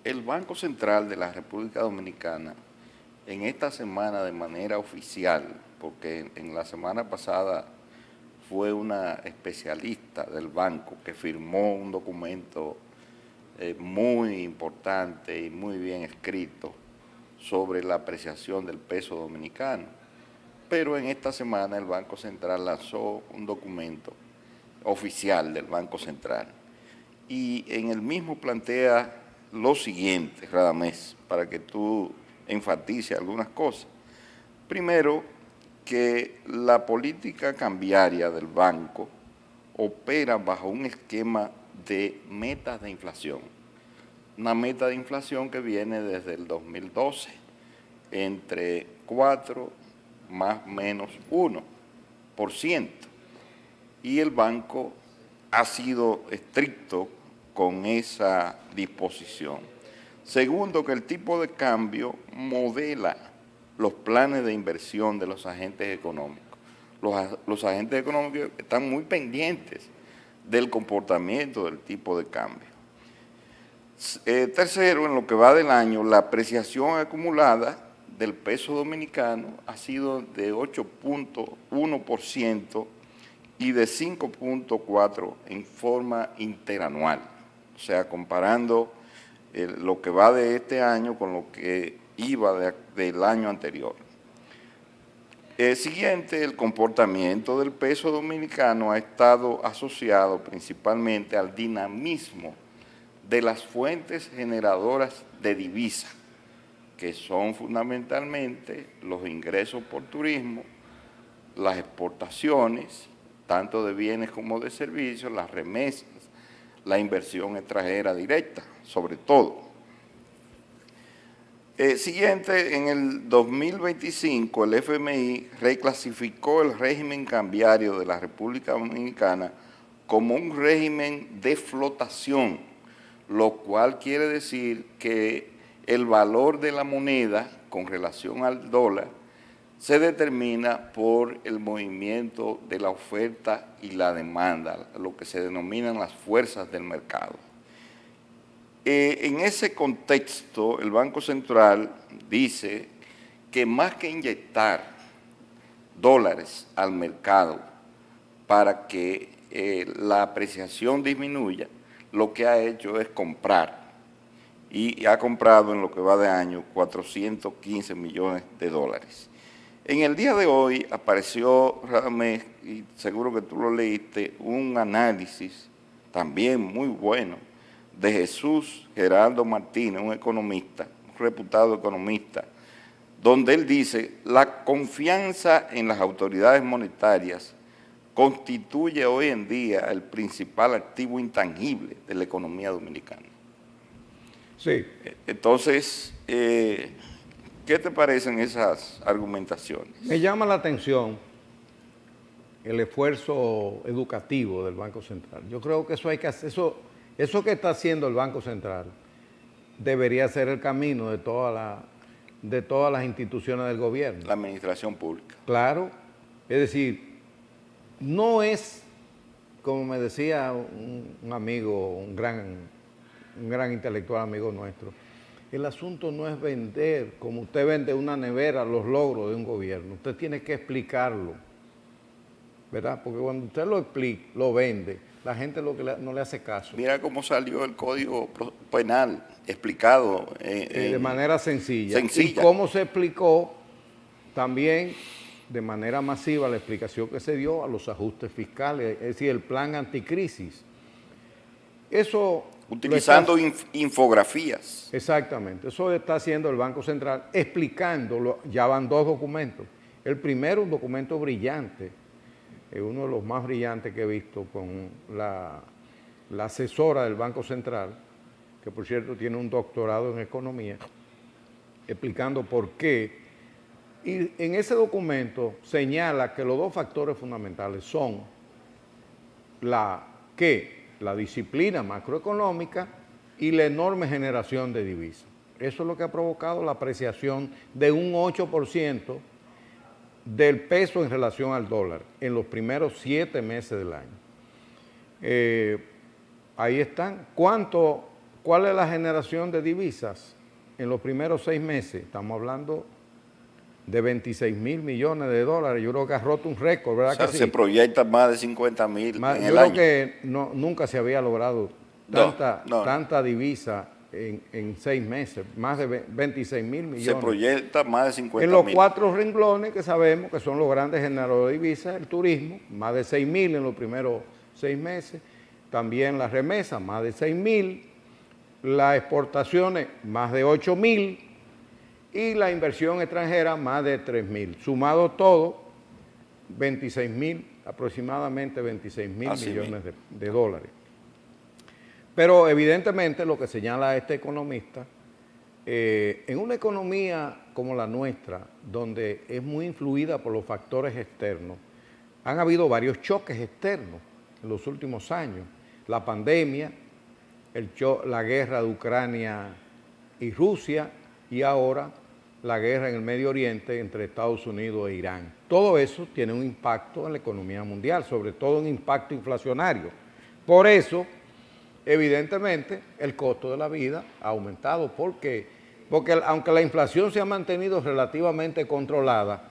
El Banco Central de la República Dominicana, en esta semana de manera oficial, porque en la semana pasada fue una especialista del banco que firmó un documento muy importante y muy bien escrito sobre la apreciación del peso dominicano. Pero en esta semana el Banco Central lanzó un documento oficial del Banco Central y en el mismo plantea lo siguiente, Radamés, para que tú enfatices algunas cosas. Primero, que la política cambiaria del banco opera bajo un esquema de metas de inflación. Una meta de inflación que viene desde el 2012, entre 4 más menos 1%. Y el banco ha sido estricto con esa disposición. Segundo, que el tipo de cambio modela los planes de inversión de los agentes económicos. Los agentes económicos están muy pendientes del comportamiento del tipo de cambio. Tercero, en lo que va del año, la apreciación acumulada del peso dominicano ha sido de 8.1% y de 5.4% en forma interanual. O sea, comparando lo que va de este año con lo que iba del año anterior. Siguiente, el comportamiento del peso dominicano ha estado asociado principalmente al dinamismo de las fuentes generadoras de divisa, que son fundamentalmente los ingresos por turismo, las exportaciones, tanto de bienes como de servicios, las remesas, la inversión extranjera directa, sobre todo. Siguiente, en el 2025 el FMI reclasificó el régimen cambiario de la República Dominicana como un régimen de flotación, lo cual quiere decir que el valor de la moneda con relación al dólar se determina por el movimiento de la oferta y la demanda, lo que se denominan las fuerzas del mercado. En ese contexto, el Banco Central dice que más que inyectar dólares al mercado para que la apreciación disminuya, lo que ha hecho es comprar. Y ha comprado en lo que va de año 415 millones de dólares. En el día de hoy apareció, Radamés, y seguro que tú lo leíste, un análisis también muy bueno de Jesús Gerardo Martínez, un economista, un reputado economista, donde él dice: la confianza en las autoridades monetarias constituye hoy en día el principal activo intangible de la economía dominicana. Sí. Entonces, ¿qué te parecen esas argumentaciones? Me llama la atención el esfuerzo educativo del Banco Central. Yo creo que eso hay que hacer, eso que está haciendo el Banco Central debería ser el camino de todas las instituciones del gobierno. La administración pública. Claro, es decir, no es, como me decía un amigo, un gran intelectual amigo nuestro, el asunto no es vender, como usted vende una nevera, los logros de un gobierno. Usted tiene que explicarlo, ¿verdad? Porque cuando usted lo explica, lo vende, la gente no le hace caso. Mira cómo salió el Código Penal explicado. De manera sencilla. Sencilla. Y cómo se explicó también de manera masiva la explicación que se dio a los ajustes fiscales, es decir, el plan anticrisis. Eso... Utilizando infografías. Exactamente, eso está haciendo el Banco Central, explicándolo. Ya van 2 documentos. El primero, un documento brillante, uno de los más brillantes que he visto, con la asesora del Banco Central, que por cierto tiene un doctorado en economía, explicando por qué. Y en ese documento señala que los 2 factores fundamentales son la disciplina macroeconómica y la enorme generación de divisas. Eso es lo que ha provocado la apreciación de un 8% del peso en relación al dólar en los primeros 7 meses del año. Ahí están. ¿Cuánto ¿Cuál es la generación de divisas en los primeros 6 meses? Estamos hablando de 26 mil millones de dólares. Yo creo que ha roto un récord, ¿verdad? O sea, que sí? se proyecta más de 50 mil en Yo el creo año. que nunca se había logrado tanta divisa en 6 meses, más de 26 mil millones. Se proyecta más de 50 En los mil. 4 renglones que sabemos que son los grandes generadores de divisas, el turismo, más de 6 mil en los primeros 6 meses, también las remesas, más de 6 mil, las exportaciones, más de 8 mil, y la inversión extranjera, más de 3 mil. Sumado todo, 26 mil, aproximadamente 26 mil millones de dólares. Pero evidentemente lo que señala este economista, en una economía como la nuestra, donde es muy influida por los factores externos, han habido varios choques externos en los últimos años. La pandemia, la guerra de Ucrania y Rusia, y ahora la guerra en el Medio Oriente entre Estados Unidos e Irán. Todo eso tiene un impacto en la economía mundial, sobre todo un impacto inflacionario. Por eso, evidentemente, el costo de la vida ha aumentado. Porque aunque la inflación se ha mantenido relativamente controlada,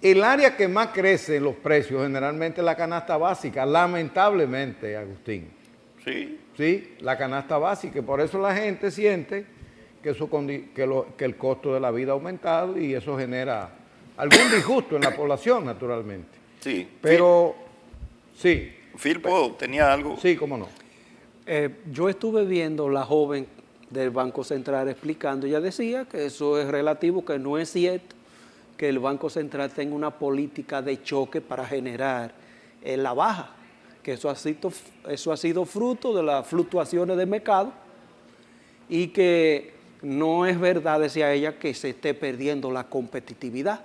el área que más crece en los precios generalmente es la canasta básica, lamentablemente, Agustín. Sí. Sí, la canasta básica, y por eso la gente siente que el costo de la vida ha aumentado y eso genera algún disgusto en la población, naturalmente. Sí. Pero, sí. Firpo tenía algo. Sí, cómo no. Yo estuve viendo la joven del Banco Central explicando, ella decía que eso es relativo, que no es cierto que el Banco Central tenga una política de choque para generar la baja, que eso ha sido fruto de las fluctuaciones del mercado y que no es verdad, decía ella, que se esté perdiendo la competitividad,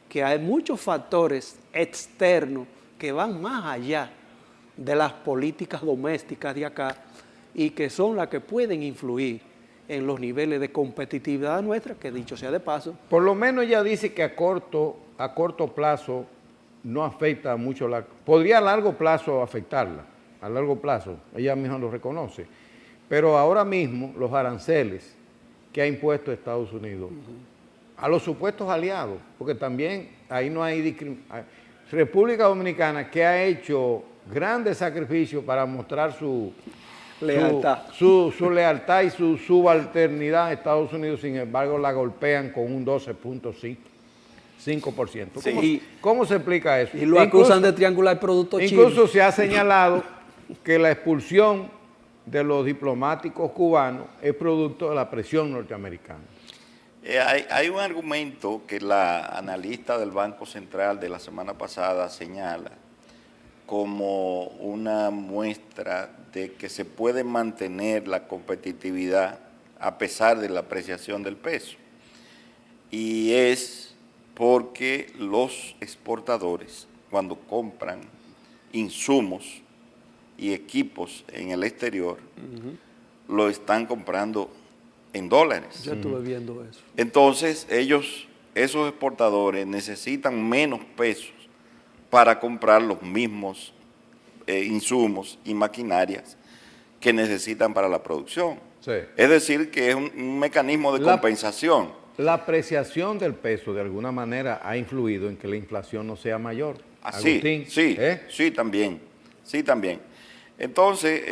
que hay muchos factores externos que van más allá de las políticas domésticas de acá y que son las que pueden influir en los niveles de competitividad nuestra, que dicho sea de paso. Por lo menos ella dice que a corto plazo no afecta mucho podría a largo plazo afectarla, a largo plazo, ella misma lo reconoce. Pero ahora mismo los aranceles que ha impuesto Estados Unidos a los supuestos aliados, porque también ahí no hay República Dominicana, que ha hecho grandes sacrificios para mostrar su lealtad y su subalternidad a Estados Unidos, sin embargo la golpean con un 12.5%. Sí. ¿Cómo se explica eso? Y lo acusan de triangular productos chinos. Incluso se ha señalado que la expulsión de los diplomáticos cubanos es producto de la presión norteamericana. Hay un argumento que la analista del Banco Central de la semana pasada señala como una muestra de que se puede mantener la competitividad a pesar de la apreciación del peso. Y es porque los exportadores, cuando compran insumos y equipos en el exterior, lo están comprando en dólares. Yo estuve viendo eso. Entonces, esos exportadores necesitan menos pesos para comprar los mismos insumos y maquinarias que necesitan para la producción. Sí. Es decir, que es un mecanismo de compensación. La apreciación del peso, de alguna manera, ha influido en que la inflación no sea mayor. Agustín, sí, también. Sí, también. Entonces,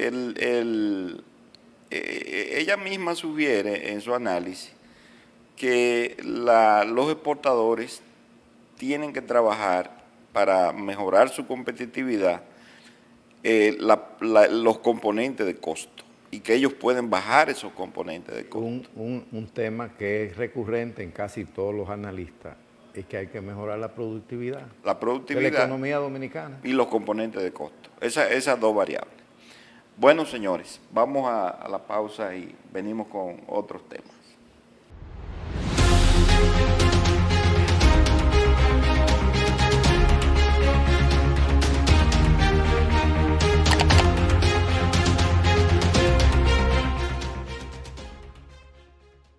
ella misma sugiere en su análisis que los exportadores tienen que trabajar para mejorar su competitividad los componentes de costo y que ellos pueden bajar esos componentes de costo. Un tema que es recurrente en casi todos los analistas es que hay que mejorar la productividad. La productividad de la economía dominicana. Y los componentes de costo. Esas dos variables. Bueno, señores, vamos a la pausa y venimos con otros temas.